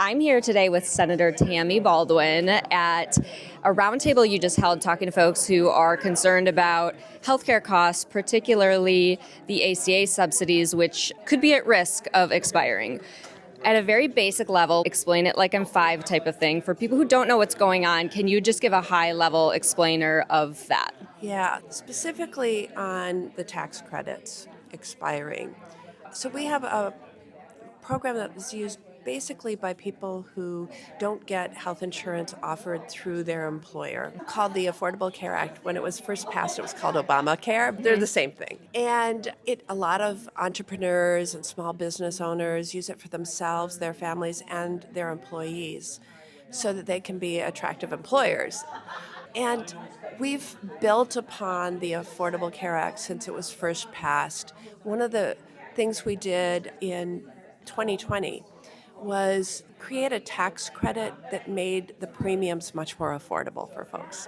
I'm here today with Senator Tammy Baldwin at a roundtable you just held talking to folks who are concerned about healthcare costs, particularly the ACA subsidies, which could be at risk of expiring. At a very basic level, explain it like I'm five type of thing. For people who don't know what's going on, can you just give a high level explainer of that? Yeah, specifically on the tax credits expiring. So we have a program that was used basically by people who don't get health insurance offered through their employer, called the Affordable Care Act. When it was first passed, it was called Obamacare. They're the same thing. And a lot of entrepreneurs and small business owners use it for themselves, their families, and their employees so that they can be attractive employers. And we've built upon the Affordable Care Act since it was first passed. One of the things we did in 2020 was create a tax credit that made the premiums much more affordable for folks.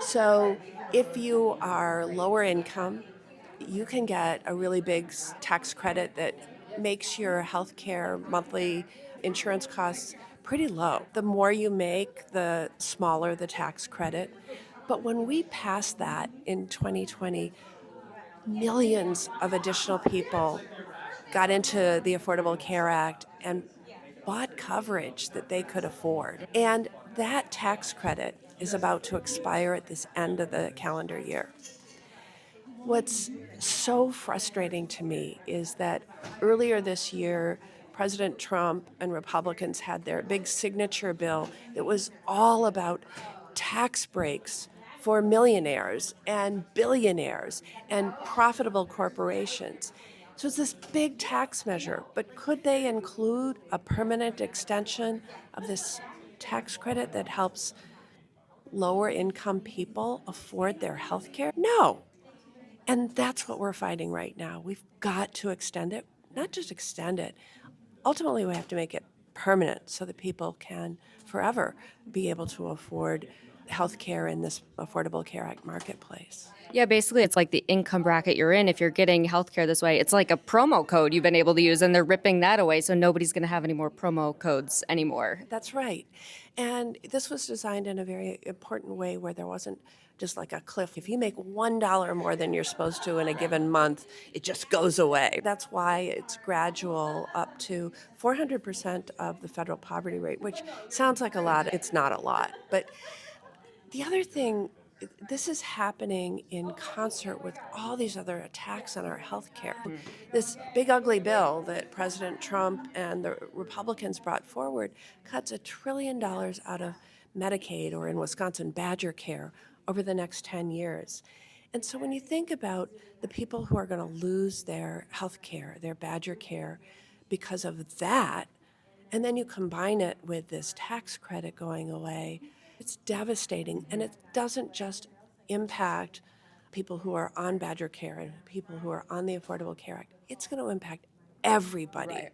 So if you are lower income, you can get a really big tax credit that makes your healthcare monthly insurance costs pretty low. The more you make, the smaller the tax credit. But when we passed that in 2020, millions of additional people got into the Affordable Care Act and bought coverage that they could afford. And that tax credit is about to expire at this end of the calendar year. What's so frustrating to me is that earlier this year, President Trump and Republicans had their big signature bill that was all about tax breaks for millionaires and billionaires and profitable corporations. So it's this big tax measure, but could they include a permanent extension of this tax credit that helps lower income people afford their health care? No. And that's what we're fighting right now. We've got to extend it, not just extend it. Ultimately, we have to make it permanent so that people can forever be able to afford health care in this Affordable Care Act marketplace. Yeah, basically, it's like the income bracket you're in. If you're getting healthcare this way, it's like a promo code you've been able to use, and they're ripping that away, so nobody's going to have any more promo codes anymore. That's right. And this was designed in a very important way where there wasn't just like a cliff. If you make $1 more than you're supposed to in a given month, it just goes away. That's why it's gradual up to 400% of the federal poverty rate, which sounds like a lot. It's not a lot. But the other thing, this is happening in concert with all these other attacks on our health care. This big ugly bill that President Trump and the Republicans brought forward cuts $1 trillion out of Medicaid, or in Wisconsin, Badger Care, over the next 10 years. And so when you think about the people who are going to lose their health care, their Badger Care, because of that, and then you combine it with this tax credit going away, it's devastating. And it doesn't just impact people who are on Badger Care and people who are on the Affordable Care Act. It's going to impact everybody. Right.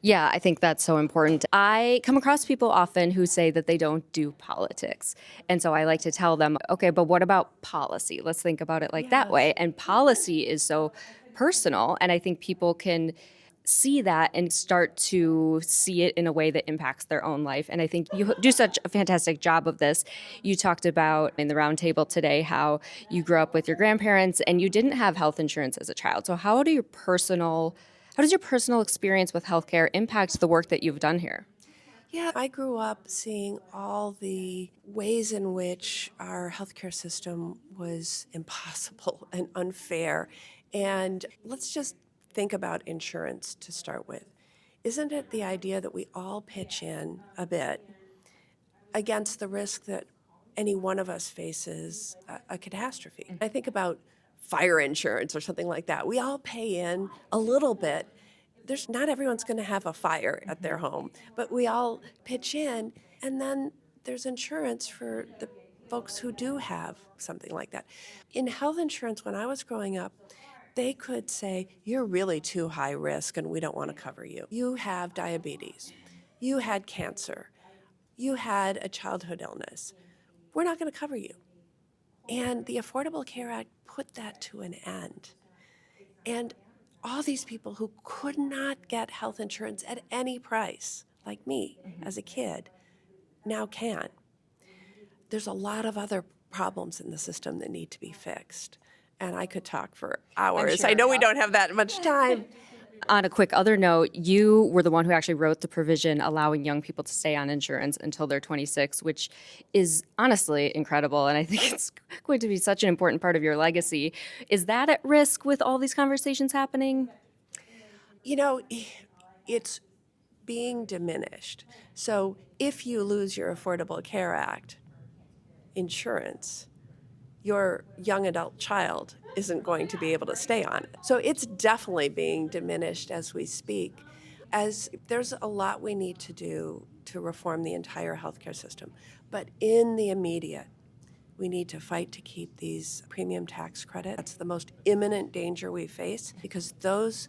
Yeah, I think that's so important. I come across people often who say that they don't do politics. And so I like to tell them, okay, but what about policy? Let's think about it like that way. And policy is so personal. And I think people can see that and start to see it in a way that impacts their own life. And I think you do such a fantastic job of this. You talked about in the roundtable today how you grew up with your grandparents and you didn't have health insurance as a child. So how does your personal experience with healthcare impact the work that you've done here? Yeah, I grew up seeing all the ways in which our healthcare system was impossible and unfair. And let's just think about insurance to start with. Isn't it the idea that we all pitch in a bit against the risk that any one of us faces a catastrophe? I think about fire insurance or something like that. We all pay in a little bit. There's not everyone's going to have a fire at their home, but we all pitch in, and then there's insurance for the folks who do have something like that. In health insurance, when I was growing up, they could say, you're really too high risk and we don't want to cover you. You have diabetes. You had cancer. You had a childhood illness. We're not going to cover you. And the Affordable Care Act put that to an end. And all these people who could not get health insurance at any price like me as a kid now can. There's a lot of other problems in the system that need to be fixed. And I could talk for hours. I sure, know we yeah. don't have that much time. On a quick other note, you were the one who actually wrote the provision allowing young people to stay on insurance until they're 26, which is honestly incredible. And I think it's going to be such an important part of your legacy. Is that at risk with all these conversations happening? You know, it's being diminished. So if you lose your Affordable Care Act insurance, your young adult child isn't going to be able to stay on it. So it's definitely being diminished as we speak. As there's a lot we need to do to reform the entire healthcare system. But in the immediate, we need to fight to keep these premium tax credits. That's the most imminent danger we face because those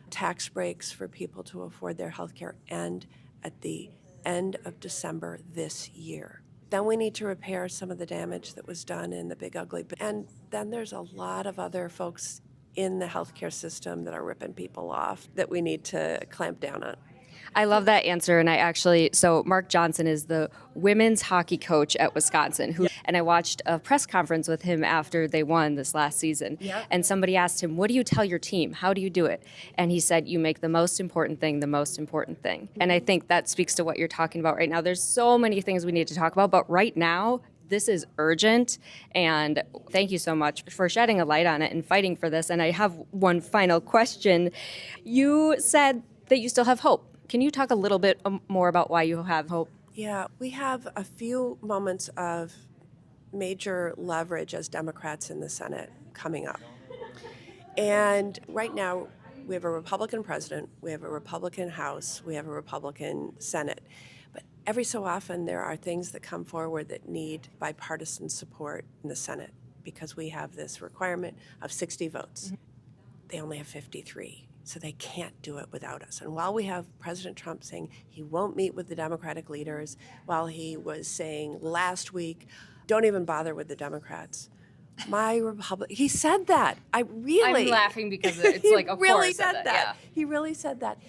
tax breaks for people to afford their health care end at the end of December this year. Then we need to repair some of the damage that was done in the big ugly. And then there's a lot of other folks in the healthcare system that are ripping people off that we need to clamp down on. I love that answer. And so Mark Johnson is the women's hockey coach at Wisconsin. And I watched a press conference with him after they won this last season. Yep. And somebody asked him, what do you tell your team? How do you do it? And he said, you make the most important thing the most important thing. And I think that speaks to what you're talking about right now. There's so many things we need to talk about, but right now, this is urgent, and thank you so much for shedding a light on it and fighting for this. And I have one final question. You said that you still have hope. Can you talk a little bit more about why you have hope? Yeah, we have a few moments of major leverage as Democrats in the Senate coming up. And right now, we have a Republican president, we have a Republican House, we have a Republican Senate. But every so often, there are things that come forward that need bipartisan support in the Senate because we have this requirement of 60 votes. Mm-hmm. They only have 53. So they can't do it without us. And while we have President Trump saying he won't meet with the Democratic leaders, while he was saying last week, don't even bother with the Democrats, he said that. I'm laughing because it's like, of really course. said that. Yeah. He really said that.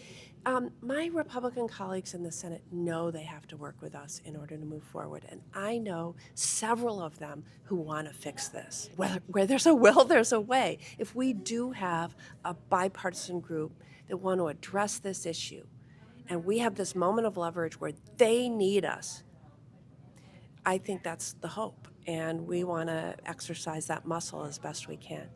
My Republican colleagues in the Senate know they have to work with us in order to move forward. And I know several of them who want to fix this. Where there's a will, there's a way. If we do have a bipartisan group that want to address this issue, and we have this moment of leverage where they need us, I think that's the hope. And we want to exercise that muscle as best we can.